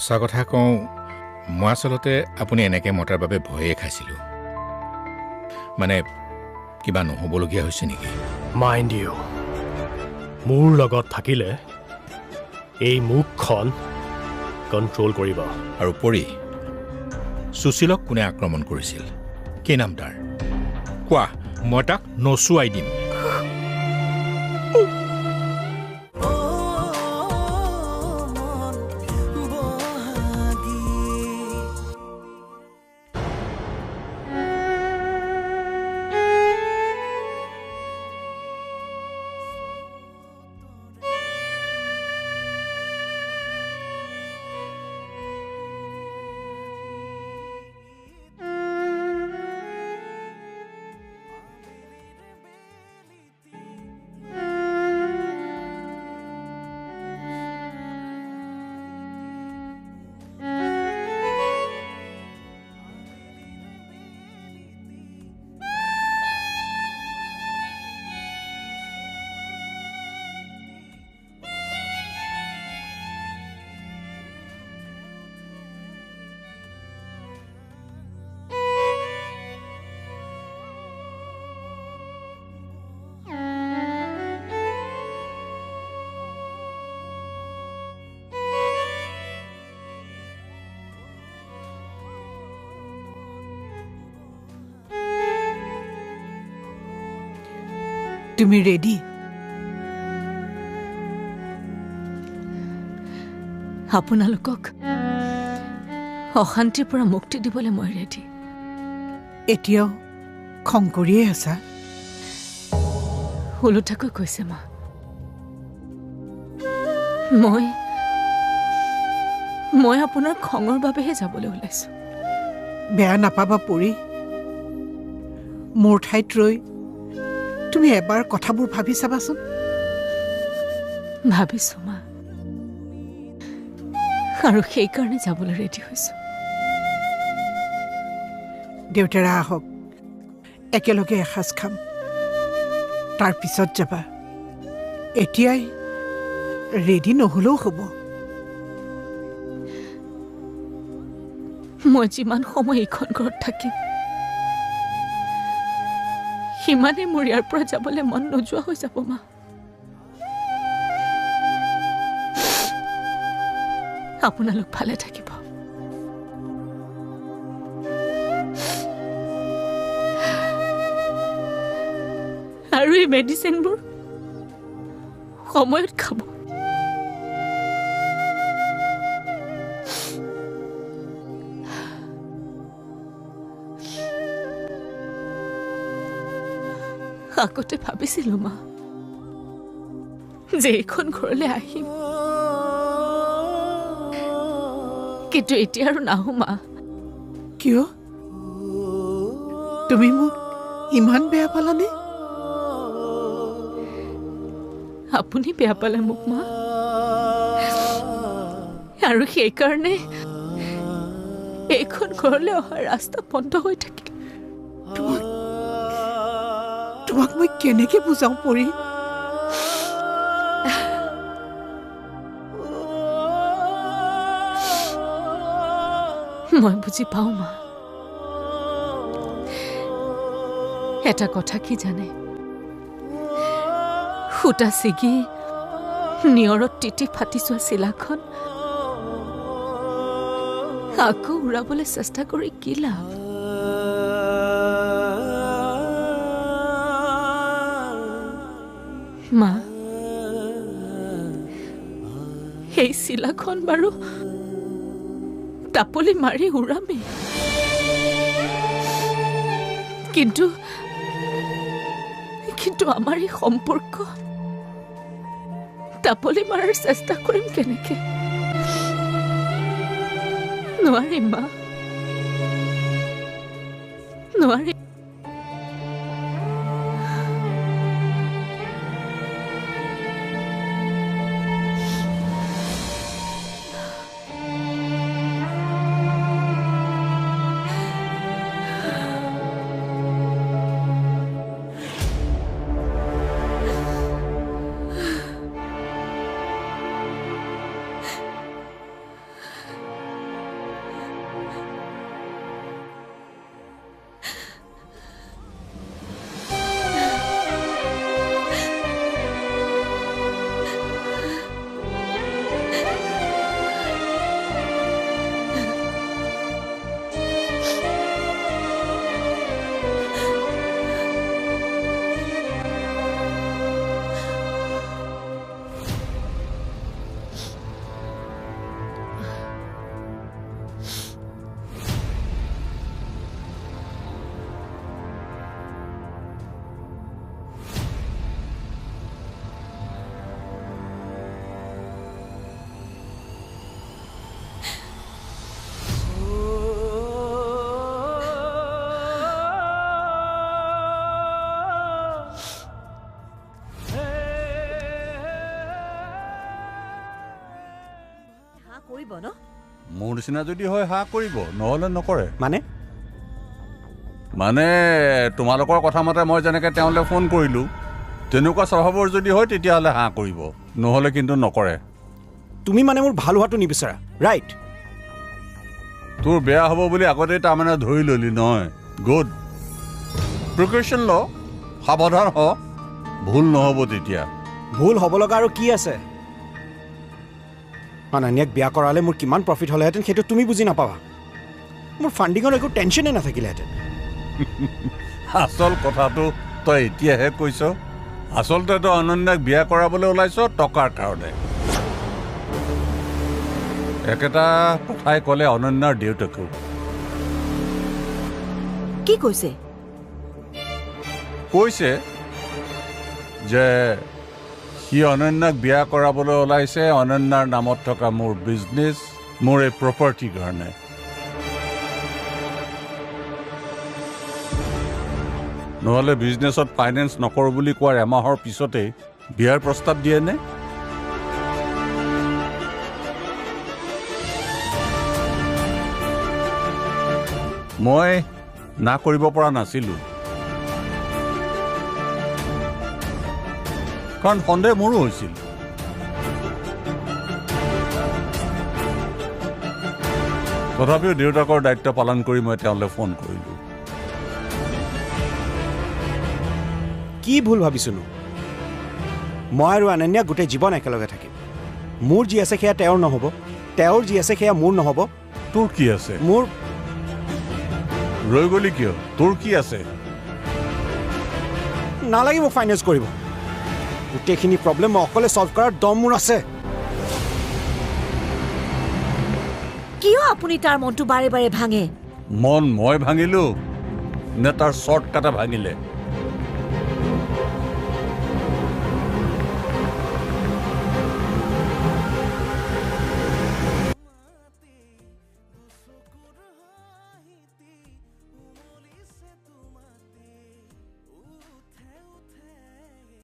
সঁচা কথা কওঁ মই আচলতে আপুনি এনেকৈ মতাৰ বাবে ভয়ে খাইছিলোঁ মানে কিবা নহ'বলগীয়া হৈছে নেকি মাইণ্ড ইউ মোৰ লগত থাকিলে এই মুখখন কণ্ট্ৰল কৰিব আৰু পৰি সুশীলক কোনে আক্ৰমণ কৰিছিল কি নাম তাৰ কোৱা মই তাক নচুৱাই দিম তুমি ৰেডি আপোনালোকক অশান্তিৰ পৰা মুক্তি দিবলৈ মই ৰেডি এতিয়াও খং কৰিয়ে আছা ওলোটাকৈ কৈছে মা মই আপোনাৰ খঙৰ বাবেহে যাবলৈ ওলাইছো বেয়া নাপাবা পৰি মোৰ ঠাইত ৰৈ তুমি এবাৰ কথাবোৰ ভাবি চাবাচোন ভাবিছো মা আৰু সেইকাৰণে যাবলৈ ৰেডি হৈছো দেউতাৰা আহক একেলগে এসাঁজ খাম তাৰ পিছত যাবা এতিয়াই ৰেডি নহ'লেও হ'ব মই যিমান সময় এইখন ঘৰত থাকিম সিমানে মোৰ ইয়াৰ পৰা যাবলৈ মন নোযোৱা হৈ যাব মা আপোনালোক ভালে থাকিব আৰু এই মেডিচিনবোৰ সময়ত খাব আগতে ভাবিছিলো মা যে এইখন ঘৰলৈ আহিম কিন্তু এতিয়া আৰু নাহো মা কিয় তুমি মোক ইমান বেয়া পালানে আপুনি বেয়া পালে মোক মা আৰু সেইকাৰণে এইখন ঘৰলৈ অহা ৰাস্তা বন্ধ হৈ থাকিল তোমাক মই কেনেকে বুজাও পৰি মই বুজি পাওঁ মা এটা কথা কি জানে সূতা ছিগি নিয়ৰত তিতি ফাটি যোৱা চিলাখন আকৌ উৰাবলৈ চেষ্টা কৰি কি লাভ মা সেই চিলাখন বাৰু টাপলি মাৰি উৰামে কিন্তু আমাৰ এই সম্পৰ্ক টাপলি মাৰাৰ চেষ্টা কৰিম কেনেকে নোৱাৰিম মা নোৱাৰিম কৰিব ন? মোৰ নিচিনা যদি হয় হা কৰিব, নহ'লে নকৰে। মানে তোমালোকৰ কথা মতে মই যেনেকৈ তেওঁলৈ ফোন কৰিলোঁ তেনেকুৱা স্বভাৱৰ যদি হয় তেতিয়াহ'লে হা কৰিব, নহ'লে কিন্তু নকৰে। তুমি মানে মোৰ ভাল হোৱাটো নিবিচাৰা, ৰাইট? তোৰ বেয়া হ'ব বুলি আগতেই তাৰমানে ধৰি ল'লি নহয়। গুড, প্ৰিকশ্যন ল, সাৱধান হ, ভুল নহ'ব তেতিয়া। ভুল হ'ব লগা আৰু কি আছে? অনন্যাক বিয়া কৰালে মোৰ কিমান প্ৰফিট হ'লেহেঁতেন সেইটো তুমি বুজি নাপাবা। মোৰ ফাণ্ডিঙৰ একো টেনশ্যনেই নাথাকিলেহেঁতেন। আচল কথাটো তই এতিয়াহে কৈছ। আচলতে তই অনন্যাক বিয়া কৰাবলৈ ওলাইছ টকাৰ কাৰণে। একেটা কথাই ক'লে অনন্যাৰ দেউতাকেও। কি কৈছে? কৈছে যে সি অনন্যাক বিয়া কৰাবলৈ ওলাইছে অনন্যাৰ নামত থকা মোৰ বিজনেছ, মোৰ এই প্ৰপাৰ্টিৰ কাৰণে। নহ'লে বিজনেছত ফাইনেন্স নকৰোঁ বুলি কোৱাৰ এমাহৰ পিছতেই বিয়াৰ প্ৰস্তাৱ দিয়েনে? মই না কৰিব পৰা নাছিলোঁ, কাৰণ সন্দেহ মোৰো হৈছিল। তথাপিও দেউতাকৰ দায়িত্ব পালন কৰি মই তেওঁলৈ ফোন কৰিলোঁ। কি ভুল ভাবিছোনো? মই আৰু অনন্যা গোটেই জীৱন একেলগে থাকিম। মোৰ যি আছে সেয়া তেওঁৰ নহ'ব, তেওঁৰ যি আছে সেয়া মোৰ নহ'ব। তোৰ কি আছে? মোৰ ৰৈ গ'লি কিয়? তোৰ কি আছে? নালাগে মোক ফাইনেন্স কৰিব। গোটেইখিনি প্ৰব্লেম মই অকলে ছল্ভ কৰাৰ দম মোৰ আছে। কিয় আপুনি তাৰ মনটো বাৰে বাৰে ভাঙে? মন মই ভাঙিলোঁ নে তাৰ শ্বৰ্টকাটে ভাঙিলে?